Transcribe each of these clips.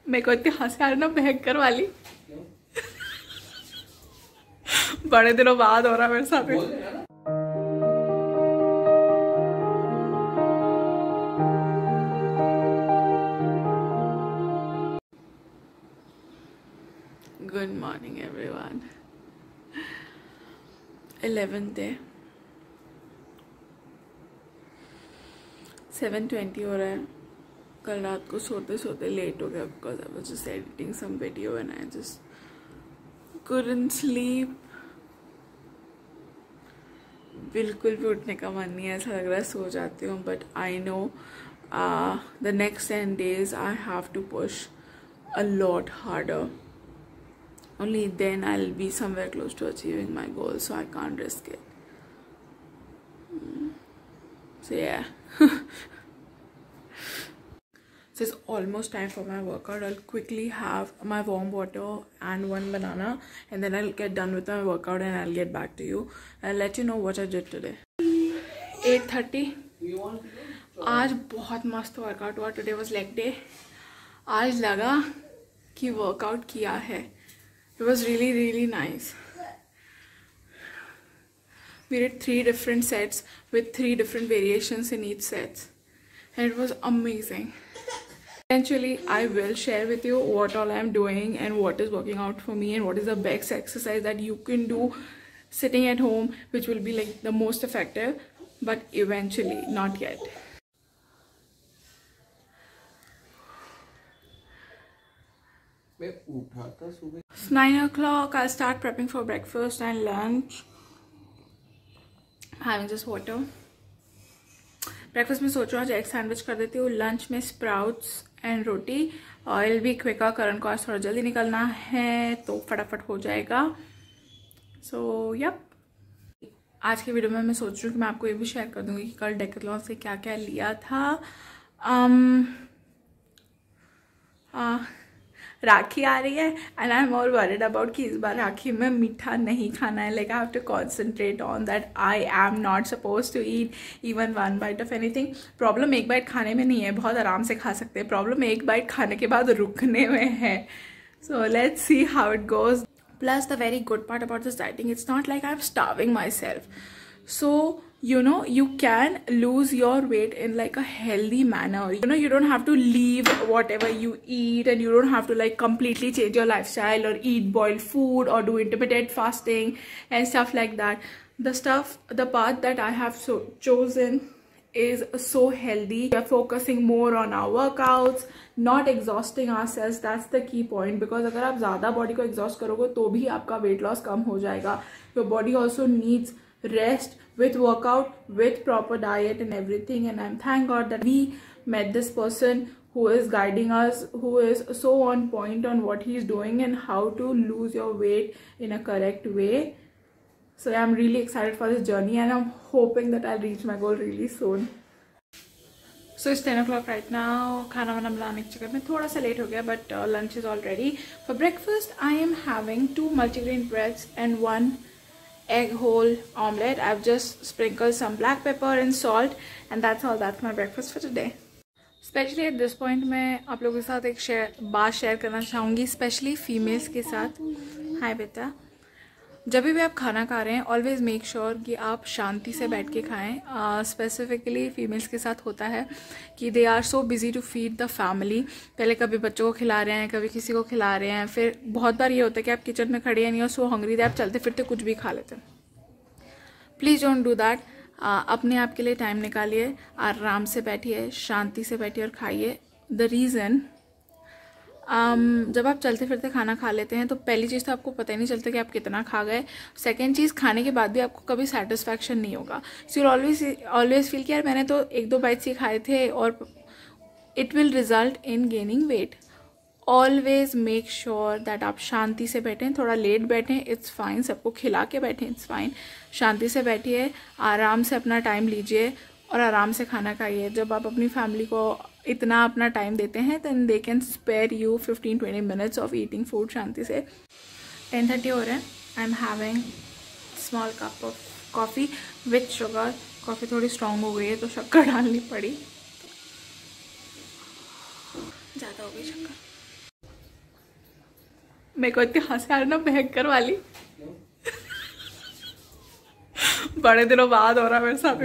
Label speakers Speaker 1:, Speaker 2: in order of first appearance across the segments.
Speaker 1: मेरे को इतनी हंसी आ रही ना भयंकर वाली। बड़े दिनों बाद हो रहा मेरे साथ। Good morning everyone. 11th day, 7:20 हो रहा है। कल रात को सोते सोते लेट हो गया because I was just editing some video and I just couldn't sleep। बिल्कुल भी उठने का मन नहीं है, ऐसा लग रहा है सो जाती हूँ। But I know the next 10 days I have to push a lot harder। Only then I'll be somewhere close to achieving my goal, so I can't risk it। So yeah। So it's almost time for my workout। I'll quickly have my warm water and one banana and then I'll get done with my workout and I'll get back to you। I'll let you know what I did today। 8:30। आज बहुत मस्त workout हुआ। Today was leg day. आज लगा कि workout किया है। It was really nice। We did 3 different sets with 3 different variations in each set and it was amazing। Eventually I will share with you what all I am doing and what is working out for me and what is the best exercise that you can do sitting at home which will be like the most effective, but eventually, not yet। It's 9 o'clock। I'll start prepping for breakfast and lunch। Having just water। Breakfast में सोच रहा हूँ egg sandwich कर देती हूँ। Lunch में sprouts and roti. Oil भी क्विका। करण को आज थोड़ा जल्दी निकलना है तो फटाफट हो जाएगा। So yup. आज के वीडियो में मैं सोच रही हूँ कि मैं आपको ये भी शेयर कर दूँगी कि कल डेकाथलॉन से क्या क्या लिया था। राखी आ रही है and I am more worried about कि इस बार राखी में मीठा नहीं खाना है। Like I have to concentrate on that. I am not suppose to eat even 1 bite of anything. Problem 1 bite खाने में नहीं है, बहुत आराम से खा सकते हैं। प्रॉब्लम 1 बाइट खाने के बाद रुकने में है। So let's see how it goes. Plus the very good part about this dieting, it's not like I am starving my self. So you know you can lose your weight in like a healthy manner। You know you don't have to leave whatever you eat and you don't have to like completely change your lifestyle or eat boiled food or do intermittent fasting and stuff like that। The path that I have chosen is so healthy। We are focusing more on our workouts, not exhausting ourselves। That's the key point because अगर आप ज़्यादा body को exhaust करोगे तो भी आपका weight loss कम हो जाएगा। Your body also needs rest with workout, with proper diet and everything। And I'm thank God that we met this person who is guiding us, who is so on point on what he's doing and how to lose your weight in a correct way। So I'm really excited for this journey and I'm hoping that I'll reach my goal really soon। So it's 10 o'clock right now। खाना वाना बनाने के चक्कर में थोड़ा सा late हो गया but lunch is all ready। For breakfast I am having 2 multigrain breads and 1 egg whole omelette। I've just sprinkled some black pepper and salt and that's all। That's my breakfast for today। Especially at this point मैं आप लोगों के साथ एक बात share करना चाहूँगी, specially females के साथ। हाय बेटा। जब भी आप खाना खा रहे हैं ऑलवेज़ मेक श्योर कि आप शांति से बैठ के खाएं। स्पेसिफिकली फीमेल्स के साथ होता है कि they are so busy to feed the family. पहले कभी बच्चों को खिला रहे हैं, कभी किसी को खिला रहे हैं, फिर बहुत बार ये होता है कि आप किचन में खड़े हैं नहीं और सो हंग्री थे, आप चलते फिरते कुछ भी खा लेते हैं। Please don't do that. अपने आप के लिए टाइम निकालिए, आराम से बैठिए, शांति से बैठिए और खाइए। द रीज़न जब आप चलते फिरते खाना खा लेते हैं तो पहली चीज़ तो आपको पता ही नहीं चलता कि आप कितना खा गए। सेकंड चीज़, खाने के बाद भी आपको कभी सेटिस्फैक्शन नहीं होगा। सो यू ऑलवेज फील कि यार मैंने तो 1-2 बाइट्स ही खाए थे, और it will result in gaining weight. Always make sure that आप शांति से बैठें। थोड़ा लेट बैठें, इट्स फाइन। सबको खिला के बैठें, इट्स फाइन। शांति से बैठिए, आराम से अपना टाइम लीजिए और आराम से खाना खाइए। जब आप अपनी फैमिली को इतना अपना टाइम देते हैं then they can spare you 15-20 minutes of eating food शांति से। 10:30 हो रहे हैं। I am having small cup of coffee with sugar. Coffee थोड़ी स्ट्रॉन्ग हो गई है तो शक्कर डालनी पड़ी, ज़्यादा हो गई शक्कर। मेरे को इतनी हंसी आ रही ना भयंकर वाली। बड़े दिनों बाद हो रहा मेरे साथ।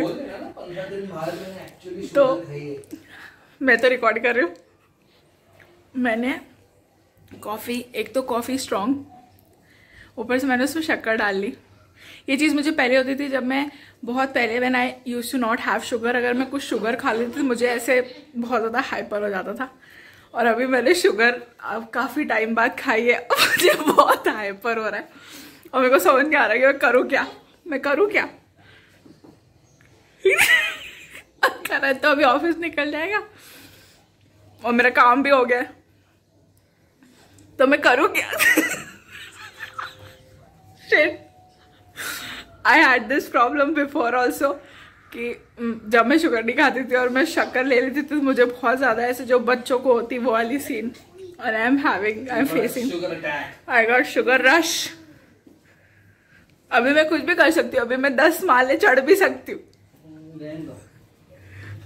Speaker 1: तो मैं तो रिकॉर्ड कर रही हूँ। मैंने कॉफ़ी, एक तो कॉफ़ी स्ट्रॉन्ग, ऊपर से मैंने उसमें शक्कर डाल ली। ये चीज़ मुझे पहले होती थी, जब मैं बहुत पहले when I used to not have sugar, अगर मैं कुछ शुगर खा लेती थी मुझे ऐसे बहुत ज़्यादा हाइपर हो जाता था। और अभी मैंने शुगर अब काफ़ी टाइम बाद खाई है, मुझे बहुत हाइपर हो रहा है और मेरे को समझ नहीं आ रहा कि मैं करूँ क्या। करा तो अभी ऑफिस निकल जाएगा और मेरा काम भी हो गया, तो मैं करूँ क्या। Shit. I had this problem before also कि जब मैं शुगर नहीं खाती थी और मैं शक्कर ले लेती थी तो मुझे बहुत ज़्यादा ऐसे जो बच्चों को होती वो वाली सीन, और I am facing, I got sugar rush. अभी मैं कुछ भी कर सकती हूँ, अभी मैं 10 माले चढ़ भी सकती हूँ,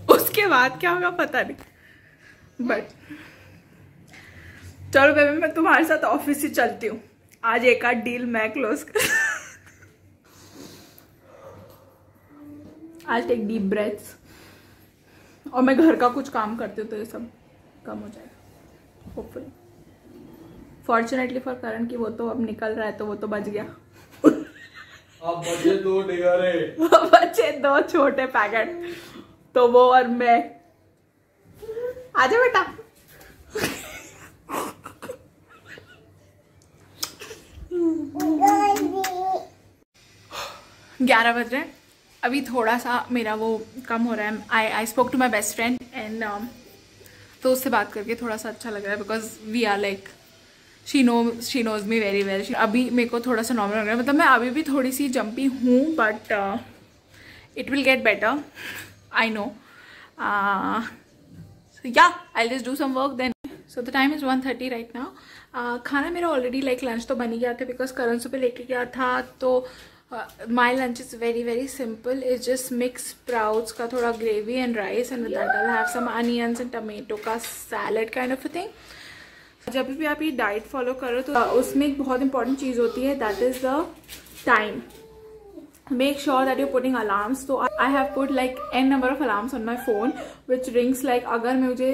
Speaker 1: उसके बाद क्या होगा पता नहीं। बट चलो बेबी, मैं तुम्हारे साथ ऑफिस ही चलती हूँ, आज एक आध डील मैं क्लोज कर। आज टेक डीप ब्रेथ्स और मैं घर का कुछ काम करती हूँ तो ये सब कम हो जाएगा होपफुली। फॉर्चुनेटली फॉर करण की वो तो अब निकल रहा है, तो वो तो बच गया।
Speaker 2: अब बचे 2 डिगारे,
Speaker 1: बचे 2 छोटे पैकेट, तो वो और मैं। आजा बेटा। 11 बज रहे हैं, अभी थोड़ा सा मेरा वो कम हो रहा है। I spoke to my best friend and तो उससे बात करके थोड़ा सा अच्छा लग रहा है, because we are like she knows me very well. अभी मेरे को थोड़ा सा नॉर्मल लग रहा है, मतलब मैं अभी भी थोड़ी सी जंपी हूँ, but it will get better, I know. Yeah I just do some work then. So the time is 1:30 right now. खाना मेरा ऑलरेडी लाइक लंच तो बन ही गया था, बिकॉज करण सुबह लेके गया था। तो my lunch is very very simple, is just mix sprouts का थोड़ा gravy and rice, and with that I have some onions and tomato का salad kind of a thing. जब भी आप ये डाइट फॉलो करो तो उसमें एक बहुत इंपॉर्टेंट चीज़ होती है, that is the time. Make sure that you're putting alarms. So I have put like n number of alarms on my phone which rings like अगर मुझे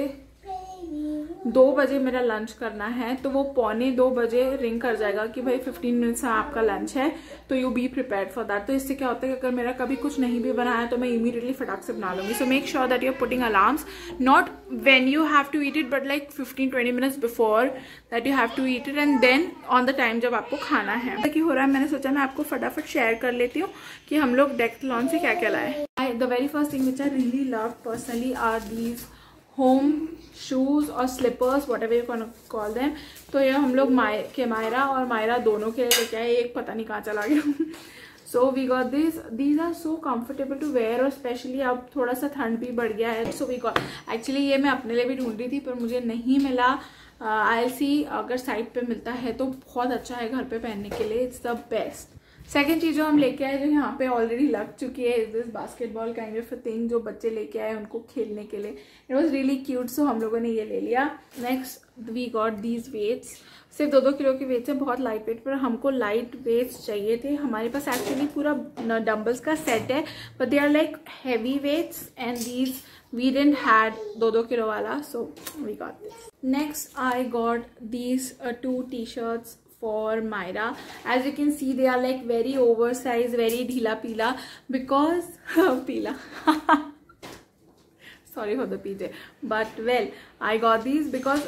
Speaker 1: 2 बजे मेरा लंच करना है तो वो 1:45 बजे रिंग कर जाएगा कि भाई 15 मिनट्स में आपका लंच है, तो you be prepared for that. तो इससे क्या होता है कि अगर मेरा कभी कुछ नहीं भी बना है तो मैं इमीडिएटली फटाक से बना लूंगी। So make sure that you are putting alarms, not when you have to eat it, but like 15-20 minutes before that you have to eat it, and then on the time जब आपको खाना है। कि हो रहा है, मैंने सोचा मैं आपको फटाफट शेयर कर लेती हूँ कि हम लोग डेक्थलॉन से क्या क्या लाए। The very first thing which I really love personally are these home shoes और slippers, whatever you can call them. तो ये हम लोग मायरा और मायरा दोनों के लिए लेके आए, एक पता नहीं कहाँ चला गया। So we got these are so comfortable to wear, और स्पेशली अब थोड़ा सा ठंड भी बढ़ गया है। सो वी गॉट, एक्चुअली ये मैं अपने लिए भी ढूंढ रही थी पर मुझे नहीं मिला। आई सी अगर साइट पे मिलता है तो बहुत अच्छा है घर पे पहनने के लिए, इट्स द बेस्ट। सेकेंड चीज़ जो हम लेके आए, जो यहाँ पे ऑलरेडी लग चुकी है, is this basketball kind of a thing, जो बच्चे लेके आए उनको खेलने के लिए। It was really cute, so हम लोगों ने ये ले लिया। Next we got these weights, सिर्फ 2-2 किलो के वेट्स है, बहुत लाइट वेट, पर हमको लाइट वेट्स चाहिए थे। हमारे पास एक्चुअली पूरा डम्बल्स का सेट है, but they are like heavy weights, and these we didn't had 2-2 kilo वाला, so we got this. Next I got these 2 t-shirts for Myra. As you can see, they are like very oversized, very ढीला पीला, because पीला sorry for the PJ, but well I got these because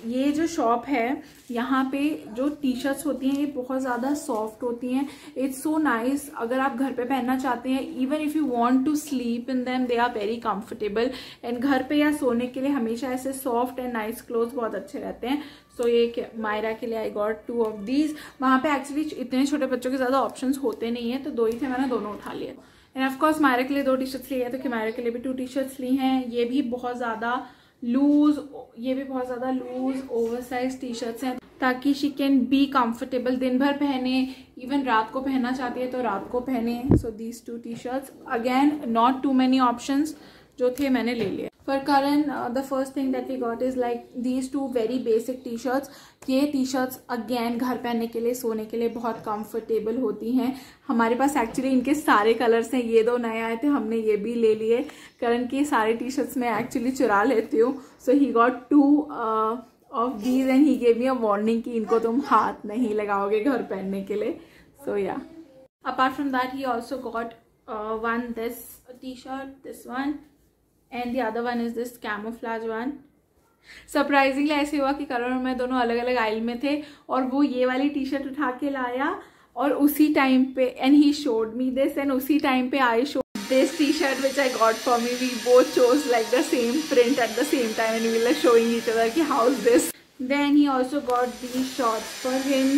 Speaker 1: ये जो shop है यहाँ पे जो T shirts होती हैं ये बहुत ज़्यादा सॉफ्ट होती हैं। इट्स सो नाइस, अगर आप घर पे पहनना चाहते हैं, even if you want to sleep in them, they are very comfortable, and घर पे या सोने के लिए हमेशा ऐसे सॉफ्ट एंड नाइस क्लोथ्स बहुत अच्छे रहते हैं। सो ये मायरा के लिए आई गॉट 2 ऑफ दीज। वहाँ पे एक्चुअली इतने छोटे बच्चों के ज़्यादा ऑप्शंस होते नहीं है, तो 2 ही थे, मैंने दोनों उठा लिए। एंड ऑफकोर्स मायरा के लिए 2 टी शर्ट्स ली है, तो मायरा के लिए भी 2 टी शर्ट्स ली हैं। ये भी बहुत ज़्यादा लूज ओवरसाइज टी शर्ट्स हैं, ताकि शी कैन बी कंफर्टेबल, दिन भर पहने, इवन रात को पहनना चाहती है तो रात को पहने। So these 2 T shirts, again not too many options, जो थे मैंने ले लिए। For Karan, the first thing that we got is like these two very basic t-shirts. ये टी-शर्ट्स अगेन घर पहनने के लिए, सोने के लिए बहुत कंफर्टेबल होती हैं. हमारे पास एक्चुअली इनके सारे कलर्स हैं. ये 2 नए आए थे, हमने ये भी ले लिए. करण की सारे टी-शर्ट्स मैं एक्चुअली चुरा लेती हूँ. So he got 2 of these and he gave me a warning कि इनको तुम हाथ नहीं लगाओगे घर पहनने के लिए. सो या, apart from that he also got one this t-shirt, this one, and the other one is this camouflage one. Surprisingly ऐसे हुआ कि करण और मैं दोनों अलग अलग आइल में थे और वो ये वाली टी शर्ट उठा के लाया और उसी टाइम पे, and he showed me this, and उसी टाइम पे I show this t-shirt which I got for me. We both chose like the same print at the same time and we were like showing each other कि how is this. Then he also got these shorts for him.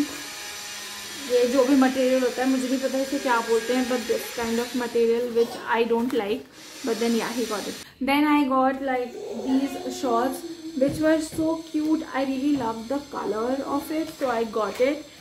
Speaker 1: ये जो भी material होता है, मुझे नहीं पता इसे क्या बोलते हैं, but this kind of material which I don't like, but then yeah, he got it. Then I got like these shorts which were so cute. I really loved the color of it, so I got it.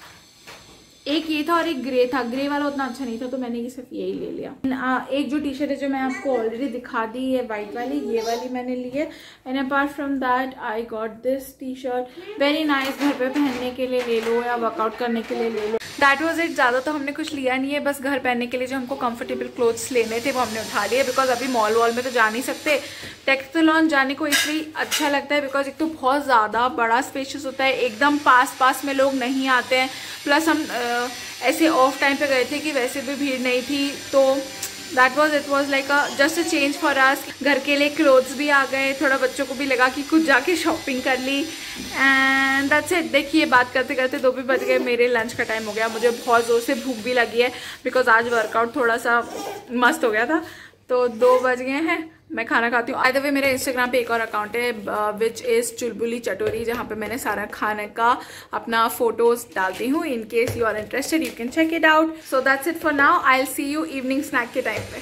Speaker 1: एक ये था और एक grey था. Grey वाला उतना अच्छा नहीं था तो मैंने ये सिर्फ यही ले लिया. एक जो टी शर्ट है जो मैं आपको ऑलरेडी दिखा दी है वाइट वाली, ये वाली मैंने ली है. And apart from that I got this T shirt. Very nice, घर पे पहनने के लिए ले लो या वर्कआउट करने के लिए ले लो. That was it. ज़्यादा तो हमने कुछ लिया नहीं है, बस घर पहनने के लिए जो हमको कंफर्टेबल क्लोथ्स लेने थे वो हमने उठा लिए. बिकॉज अभी मॉल वॉल में तो जा नहीं सकते. टेक्सलॉन जाने को इसलिए अच्छा लगता है बिकॉज एक तो बहुत ज़्यादा बड़ा स्पेशियस होता है, एकदम पास में लोग नहीं आते हैं. प्लस हम ऐसे ऑफ टाइम पे गए थे कि वैसे भी भीड़ नहीं थी, तो it was like just a change for us. घर के लिए क्लोथ्स भी आ गए, थोड़ा बच्चों को भी लगा कि कुछ जाके शॉपिंग कर ली. And that's it. देखिए बात करते करते 2 भी बज गए. मेरे लंच का टाइम हो गया. मुझे बहुत ज़ोर से भूख भी लगी है बिकॉज आज वर्कआउट थोड़ा सा मस्त हो गया था. तो 2 बज गए हैं, मैं खाना खाती हूँ. बाय द वे मेरे इंस्टाग्राम पे एक और अकाउंट है विच इज़ चुलबुली चटोरी, जहाँ पे मैंने सारा खाने का अपना फोटोज डालती हूँ. In case you are interested you can check it out. So that's it for now. I will see you evening snack के टाइम पे.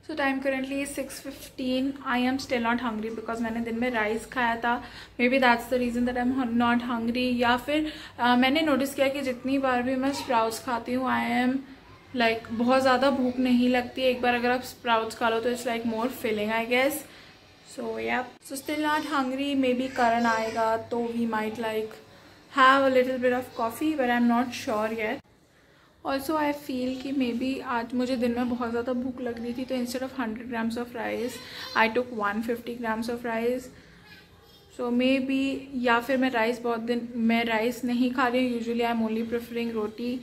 Speaker 1: सो time currently 6:15. I am still not hungry because मैंने दिन में rice खाया था. Maybe that's the reason that I am not hungry. या फिर मैंने नोटिस किया कि जितनी बार भी मैं स्प्राउट्स खाती हूँ आई एम लाइक बहुत ज़्यादा भूख नहीं लगती. एक बार अगर आप स्प्राउट्स खा लो तो it's like more filling I guess. So yeah, so still not hungry. Maybe Karan आएगा तो we might like have a little bit of coffee but I am not sure yet. Also I feel कि may be आज मुझे दिन में बहुत ज़्यादा भूख लग रही थी, तो instead of 100 grams of rice I took 150 grams of rice. So maybe, या फिर मैं राइस नहीं खा रही हूँ. Usually I am only preferring roti.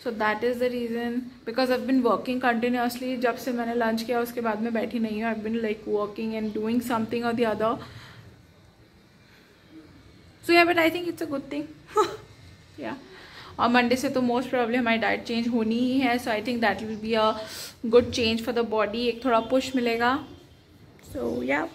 Speaker 1: So that is the reason because I have been working continuously. जब से मैंने लंच किया उसके बाद में बैठी नहीं हूँ. I have been like working and doing something और the other. So yeah, but I think it's a good thing. Yeah, और मंडे से तो मोस्ट प्रॉब्लम हमारी डाइट चेंज होनी ही है. So I think that will be a good change for the body. एक थोड़ा पुश मिलेगा. सो या.